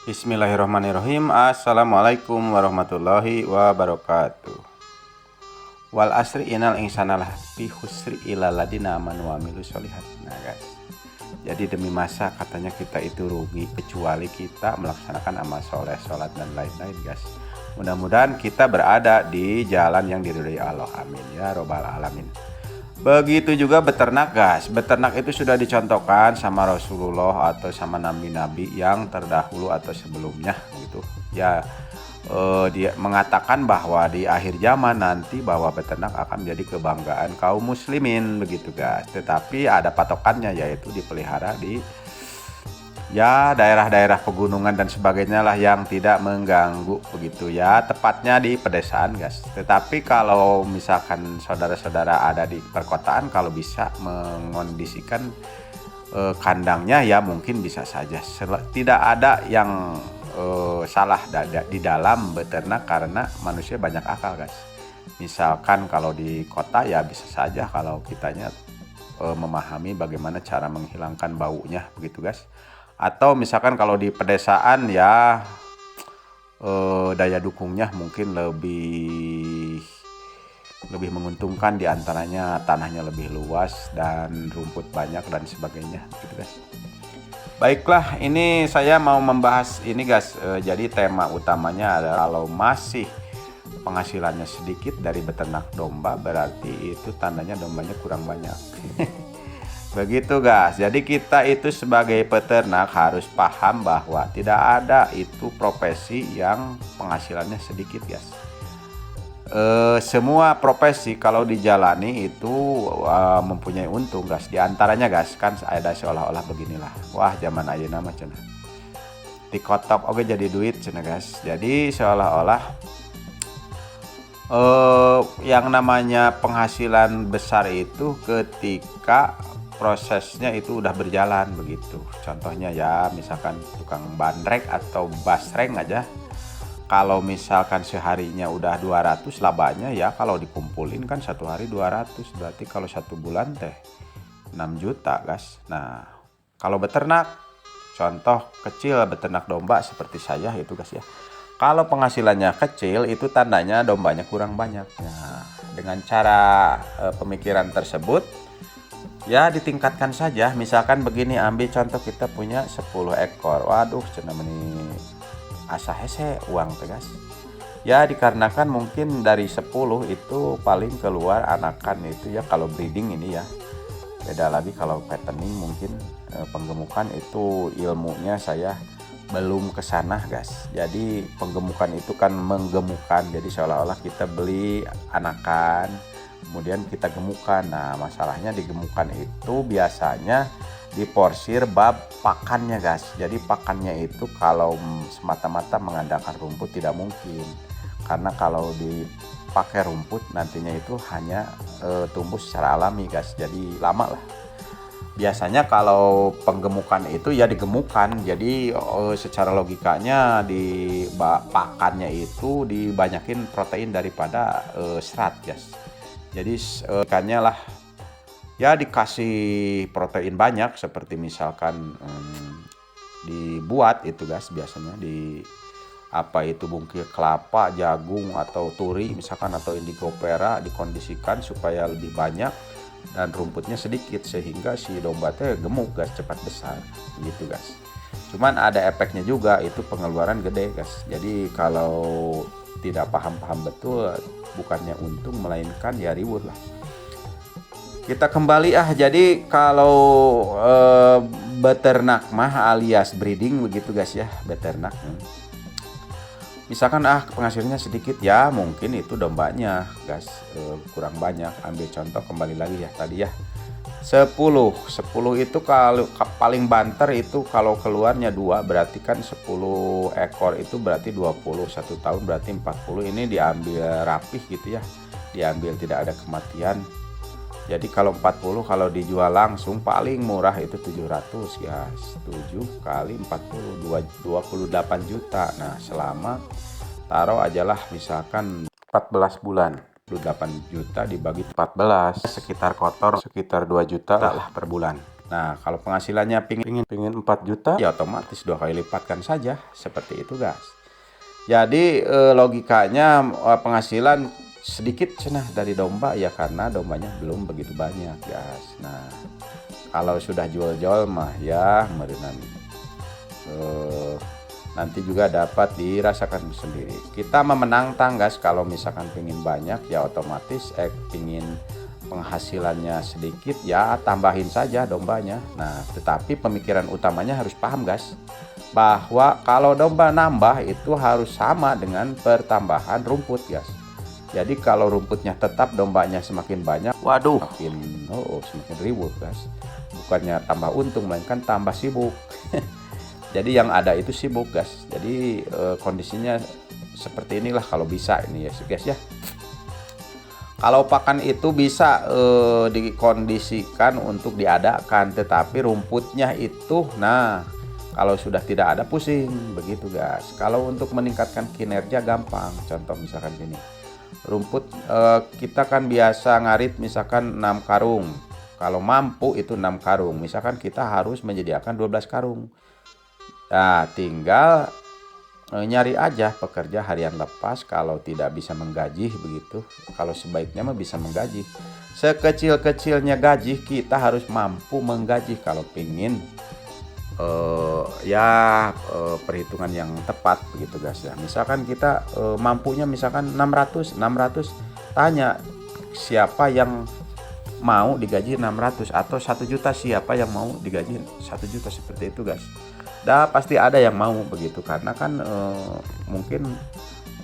Bismillahirrahmanirrahim. Assalamualaikum warahmatullahi wabarakatuh. Wal asri innal insana lafi khusri illa ladina amanu wa amilus sholihat. Nah guys, jadi demi masa katanya kita itu rugi kecuali kita melaksanakan amal soleh, sholat dan lain-lain guys. Mudah-mudahan kita berada di jalan yang diridhoi Allah. Amin ya robbal alamin. Begitu juga beternak guys. Beternak itu sudah dicontohkan sama Rasulullah atau sama nabi-nabi yang terdahulu atau sebelumnya gitu. Ya dia mengatakan bahwa di akhir zaman nanti bahwa beternak akan menjadi kebanggaan kaum muslimin begitu guys. Tetapi ada patokannya yaitu dipelihara di daerah-daerah pegunungan dan sebagainya lah yang tidak mengganggu begitu ya, tepatnya di pedesaan guys. Tetapi kalau misalkan saudara-saudara ada di perkotaan, kalau bisa mengondisikan kandangnya ya mungkin bisa saja. Tidak ada yang salah di dalam beternak karena manusia banyak akal guys. Misalkan kalau di kota ya bisa saja kalau kitanya memahami bagaimana cara menghilangkan baunya begitu guys. Atau misalkan kalau di pedesaan ya daya dukungnya mungkin lebih menguntungkan, diantaranya tanahnya lebih luas dan rumput banyak dan sebagainya gitu guys. Baiklah, ini saya mau membahas ini guys. Jadi tema utamanya adalah kalau masih penghasilannya sedikit dari beternak domba, berarti itu tandanya dombanya kurang banyak. Begitu guys, jadi kita itu sebagai peternak harus paham bahwa tidak ada itu profesi yang penghasilannya sedikit guys. Semua profesi kalau dijalani itu mempunyai untung guys. Di antaranya guys, kan ada seolah-olah beginilah. Wah, zaman ayeuna mah cenah. TikTok oke jadi duit cenah guys. Jadi seolah-olah yang namanya penghasilan besar itu ketika prosesnya itu udah berjalan begitu. Contohnya ya misalkan tukang bandrek atau basreng aja, kalau misalkan seharinya udah 200 labanya ya, kalau dikumpulin kan satu hari 200, berarti kalau satu bulan teh 6 juta guys. Nah kalau beternak, contoh kecil beternak domba seperti saya itu guys ya, kalau penghasilannya kecil itu tandanya dombanya kurang banyak. Nah dengan cara pemikiran tersebut ya ditingkatkan saja. Misalkan begini, ambil contoh kita punya 10 ekor. Waduh cenah meni asa hese uang tegas. Ya dikarenakan mungkin dari 10 itu paling keluar anakan itu ya kalau breeding ini ya. Beda lagi kalau fattening mungkin penggemukan itu ilmunya saya belum kesana guys. Jadi penggemukan itu kan menggemukan. Jadi seolah-olah kita beli anakan kemudian kita gemukan. Nah masalahnya digemukan itu biasanya diporsir bab pakannya guys. Jadi pakannya itu kalau semata-mata mengandalkan rumput tidak mungkin, karena kalau dipakai rumput nantinya itu hanya tumbuh secara alami guys, jadi lama lah. Biasanya kalau penggemukan itu ya digemukan, jadi secara logikanya di pakannya itu dibanyakin protein daripada serat guys. Jadi ikannya lah ya dikasih protein banyak, seperti misalkan dibuat itu guys, biasanya di apa itu bungkil kelapa, jagung atau turi misalkan atau indigo pera, dikondisikan supaya lebih banyak dan rumputnya sedikit sehingga si domba teh gemuk guys, cepat besar gitu guys. Cuman ada efeknya juga, itu pengeluaran gede guys. Jadi kalau tidak paham betul, bukannya untung melainkan ya ribut lah. Kita kembali jadi kalau beternak mah alias breeding begitu guys ya, beternak. Misalkan penghasilannya sedikit ya mungkin itu dombanya guys kurang banyak. Ambil contoh kembali lagi ya tadi ya 10 itu kalau paling banter itu kalau keluarnya 2 berarti kan 10 ekor itu berarti 21 tahun berarti 40. Ini diambil rapih gitu ya, diambil tidak ada kematian. Jadi kalau 40 kalau dijual langsung paling murah itu 700 guys. 7 kali 40 28 juta. Nah selama taruh ajalah misalkan 14 bulan, 28 juta dibagi 14 sekitar 2 juta lah per bulan. Nah, kalau penghasilannya pingin 4 juta, ya otomatis 2 kali lipatkan saja. Seperti itu, guys. Jadi logikanya penghasilan sedikit cenah dari domba ya karena dombanya belum begitu banyak, guys. Nah, kalau sudah jual-jual mah ya meureunnan nanti juga dapat dirasakan sendiri. Kita memenang guys, kalau misalkan pingin banyak ya otomatis pingin penghasilannya sedikit ya tambahin saja dombanya. Nah, tetapi pemikiran utamanya harus paham guys, bahwa kalau domba nambah itu harus sama dengan pertambahan rumput guys. Jadi kalau rumputnya tetap, dombanya semakin banyak, waduh semakin ribut guys. Bukannya tambah untung melainkan tambah sibuk. Jadi yang ada itu sibuk guys. Jadi kondisinya seperti inilah kalau bisa ini ya guys ya. Kalau pakan itu bisa dikondisikan untuk diadakan, tetapi rumputnya itu nah kalau sudah tidak ada pusing begitu guys. Kalau untuk meningkatkan kinerja gampang. Contoh misalkan gini. Rumput kita kan biasa ngarit misalkan 6 karung. Kalau mampu itu 6 karung. Misalkan kita harus menyediakan 12 karung. Nah, tinggal nyari aja pekerja harian lepas kalau tidak bisa menggaji begitu. Kalau sebaiknya mah bisa menggaji. Sekecil-kecilnya gaji kita harus mampu menggaji kalau pingin perhitungan yang tepat begitu guys ya. Misalkan kita mampunya misalkan 600, tanya siapa yang mau digaji 600 atau 1 juta, siapa yang mau digaji 1 juta seperti itu guys. Pasti ada yang mau begitu karena kan mungkin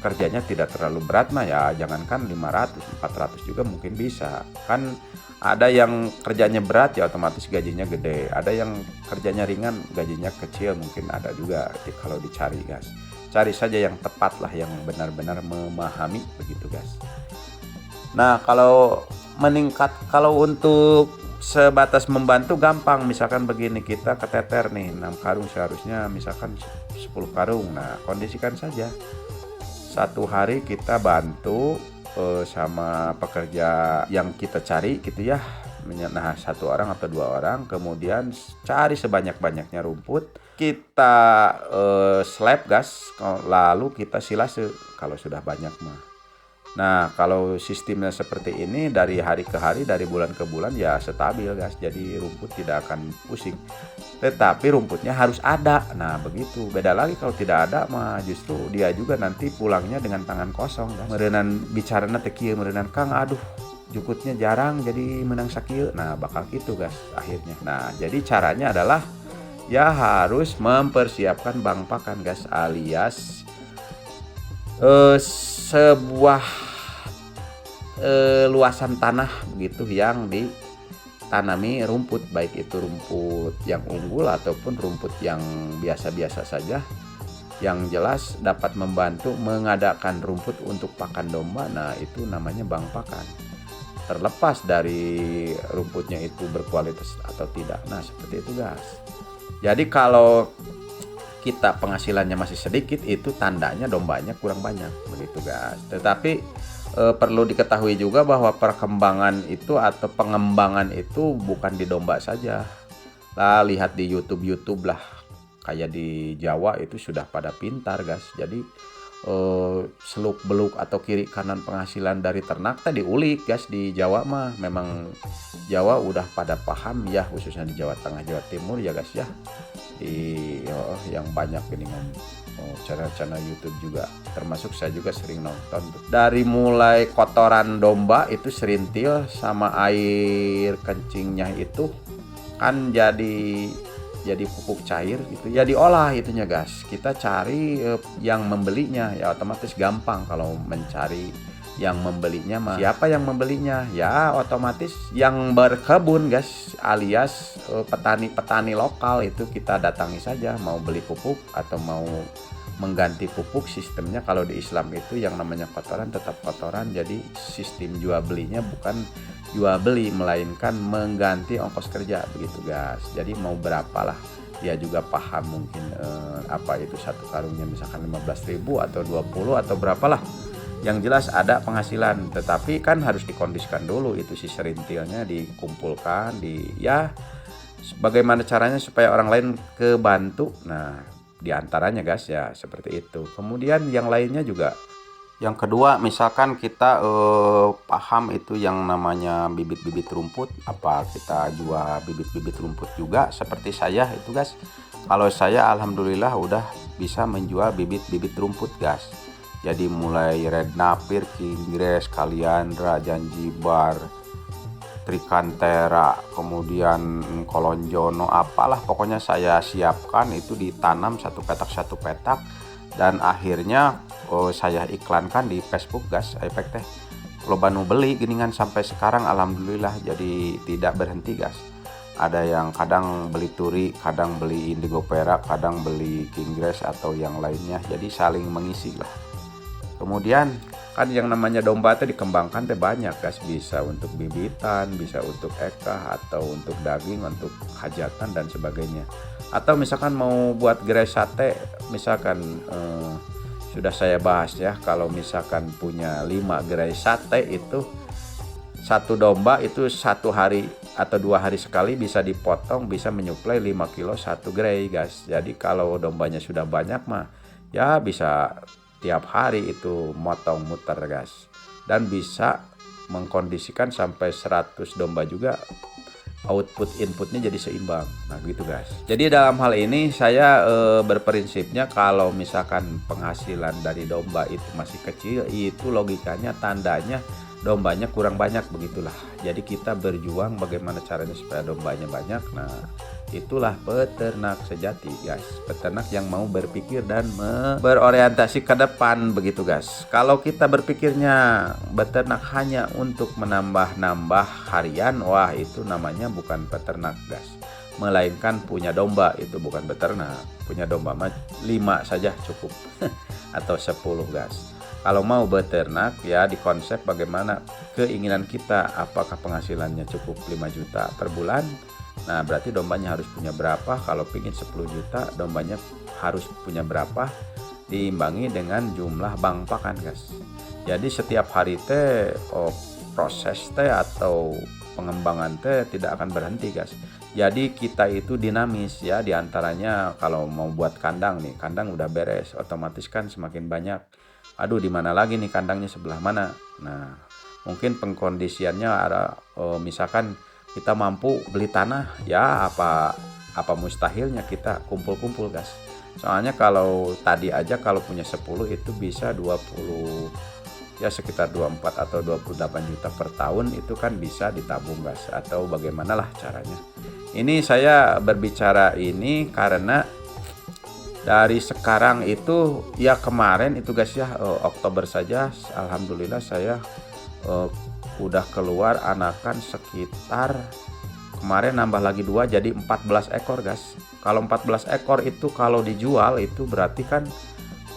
kerjanya tidak terlalu berat mah ya, jangankan 500, 400 juga mungkin bisa. Kan ada yang kerjanya berat ya otomatis gajinya gede, ada yang kerjanya ringan gajinya kecil, mungkin ada juga kalau dicari guys. Cari saja yang tepat lah, yang benar-benar memahami begitu guys. Nah, kalau untuk sebatas membantu gampang, misalkan begini, kita keteter nih 6 karung seharusnya misalkan 10 karung. Nah, kondisikan saja 1 hari kita bantu sama pekerja yang kita cari gitu ya. Nah, 1 orang atau 2 orang, kemudian cari sebanyak-banyaknya rumput, kita slap gas, lalu kita silase kalau sudah banyak mah. Nah, kalau sistemnya seperti ini dari hari ke hari, dari bulan ke bulan ya stabil guys. Jadi rumput tidak akan pusing. Tetapi rumputnya harus ada. Nah, begitu. Beda lagi kalau tidak ada mah justru dia juga nanti pulangnya dengan tangan kosong guys. Meureunnan bicarana teh kieu, meureunnan Kang aduh jukutnya jarang jadi menang sakieu. Nah, bakal gitu guys akhirnya. Nah, jadi caranya adalah ya harus mempersiapkan bank pakan guys, alias sebuah luasan tanah begitu yang ditanami rumput, baik itu rumput yang unggul ataupun rumput yang biasa-biasa saja, yang jelas dapat membantu mengadakan rumput untuk pakan domba. Nah, itu namanya bank pakan, terlepas dari rumputnya itu berkualitas atau tidak. Nah, seperti itu guys. Jadi kalau kita penghasilannya masih sedikit, itu tandanya dombanya kurang banyak begitu guys. Tetapi perlu diketahui juga bahwa perkembangan itu atau pengembangan itu bukan di domba saja. Lah, lihat di YouTube lah, kayak di Jawa itu sudah pada pintar guys. Jadi seluk beluk atau kiri kanan penghasilan dari ternak tadi diulik guys. Di Jawa mah memang Jawa udah pada paham ya, khususnya di Jawa Tengah, Jawa Timur ya guys ya. Yang banyak dengan channel-channel YouTube juga, termasuk saya juga sering nonton. Dari mulai kotoran domba itu serintil sama air kencingnya itu kan jadi pupuk cair gitu ya, diolah itunya guys. Kita cari yang membelinya ya otomatis gampang. Kalau mencari yang membelinya mah siapa yang membelinya ya otomatis yang berkebun guys, alias petani-petani lokal itu kita datangi saja, mau beli pupuk atau mau mengganti pupuk. Sistemnya kalau di Islam itu yang namanya kotoran tetap kotoran, jadi sistem jual belinya bukan jual beli melainkan mengganti ongkos kerja begitu guys. Jadi mau berapa lah, dia juga paham mungkin apa itu 1 karungnya misalkan 15.000 atau 20 atau berapalah, yang jelas ada penghasilan. Tetapi kan harus dikondisikan dulu itu si serintilnya, dikumpulkan Bagaimana caranya supaya orang lain kebantu? Nah, diantaranya guys ya seperti itu. Kemudian yang lainnya juga. Yang kedua, misalkan kita paham itu yang namanya bibit-bibit rumput, apa kita jual bibit-bibit rumput juga seperti saya itu guys. Kalau saya alhamdulillah udah bisa menjual bibit-bibit rumput guys. Jadi mulai red napir, kingres, kaliandra, janjibar, trikantera, kemudian kolonjono, apalah pokoknya saya siapkan itu ditanam satu petak dan akhirnya saya iklankan di Facebook guys. Efek teh loba nu beli geningan sampai sekarang alhamdulillah, jadi tidak berhenti guys. Ada yang kadang beli turi, kadang beli indigo perak, kadang beli kingres atau yang lainnya, jadi saling mengisi lah. Kemudian kan yang namanya domba itu dikembangkan teh banyak guys, bisa untuk bibitan, bisa untuk ekah atau untuk daging, untuk hajatan dan sebagainya. Atau misalkan mau buat gerai sate, misalkan sudah saya bahas ya, kalau misalkan punya 5 gerai sate itu satu domba itu 1 hari atau 2 hari sekali bisa dipotong, bisa menyuplai 5 kilo satu gerai guys. Jadi kalau dombanya sudah banyak mah ya bisa tiap hari itu motong muter guys, dan bisa mengkondisikan sampai 100 domba juga, output inputnya jadi seimbang. Nah gitu guys. Jadi dalam hal ini saya berprinsipnya kalau misalkan penghasilan dari domba itu masih kecil, itu logikanya tandanya dombanya kurang banyak, begitulah. Jadi kita berjuang bagaimana caranya supaya dombanya banyak. Nah itulah peternak sejati guys, peternak yang mau berpikir dan berorientasi ke depan begitu guys. Kalau kita berpikirnya beternak hanya untuk menambah-nambah harian, wah itu namanya bukan peternak guys, melainkan punya domba itu bukan beternak. Punya domba mah 5 saja cukup atau 10 guys. Kalau mau beternak ya di konsep bagaimana keinginan kita, apakah penghasilannya cukup 5 juta per bulan. Nah berarti dombanya harus punya berapa, kalau pingin 10 juta dombanya harus punya berapa, diimbangi dengan jumlah bang pakan guys. Jadi setiap hari teh proses teh atau pengembangan teh tidak akan berhenti guys. Jadi kita itu dinamis ya, diantaranya kalau mau buat kandang nih, kandang udah beres, otomatis kan semakin banyak, aduh di mana lagi nih kandangnya, sebelah mana. Nah mungkin pengkondisiannya ada misalkan kita mampu beli tanah ya, apa mustahilnya kita kumpul-kumpul guys. Soalnya kalau tadi aja kalau punya 10 itu bisa 20 ya, sekitar 24 atau 28 juta per tahun, itu kan bisa ditabung guys, atau bagaimanalah caranya. Ini saya berbicara ini karena dari sekarang itu ya, kemarin itu guys ya, Oktober saja alhamdulillah saya udah keluar anakan sekitar, kemarin nambah lagi 2 jadi 14 ekor guys. Kalau 14 ekor itu kalau dijual itu berarti kan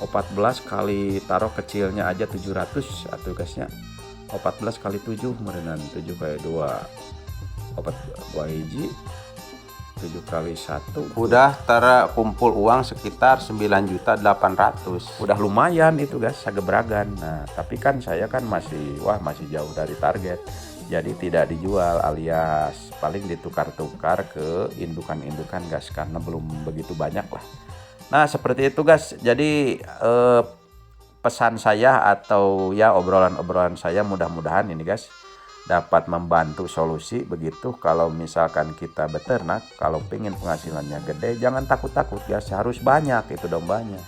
14 kali taruh kecilnya aja 700 atau guysnya, 14 kali 7 merenan 7 kali 2 2 hiji 7 kali 1 udah terkumpul uang sekitar 9.800.000. Udah lumayan itu guys, segebragan. Nah tapi kan saya kan masih jauh dari target, jadi tidak dijual, alias paling ditukar-tukar ke indukan-indukan guys, karena belum begitu banyak lah. Nah seperti itu guys. Jadi pesan saya atau ya obrolan-obrolan saya mudah-mudahan ini guys dapat membantu solusi begitu. Kalau misalkan kita beternak, kalau pengen penghasilannya gede, jangan takut-takut guys, harus banyak itu dombanya.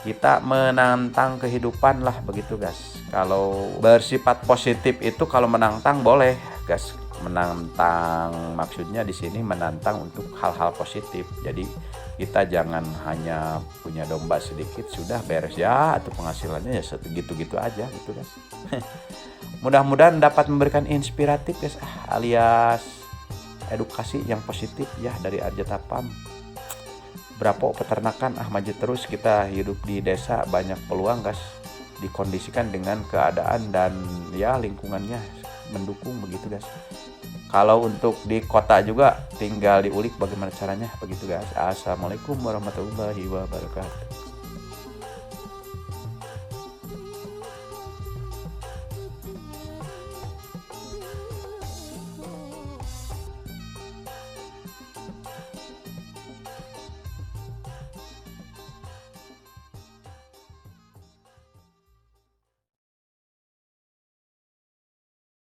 Kita menantang kehidupan lah begitu guys. Kalau bersifat positif itu, kalau menantang boleh guys. Menantang maksudnya di sini menantang untuk hal-hal positif. Jadi kita jangan hanya punya domba sedikit sudah beres ya, atau penghasilannya ya segitu-gitu aja gitu guys. Mudah-mudahan dapat memberikan inspiratif guys, alias edukasi yang positif ya dari Arjatapam. Berapa peternakan maju terus, kita hidup di desa banyak peluang guys, dikondisikan dengan keadaan dan ya lingkungannya mendukung begitu guys. Kalau untuk di kota juga tinggal diulik bagaimana caranya begitu guys. Assalamualaikum warahmatullahi wabarakatuh.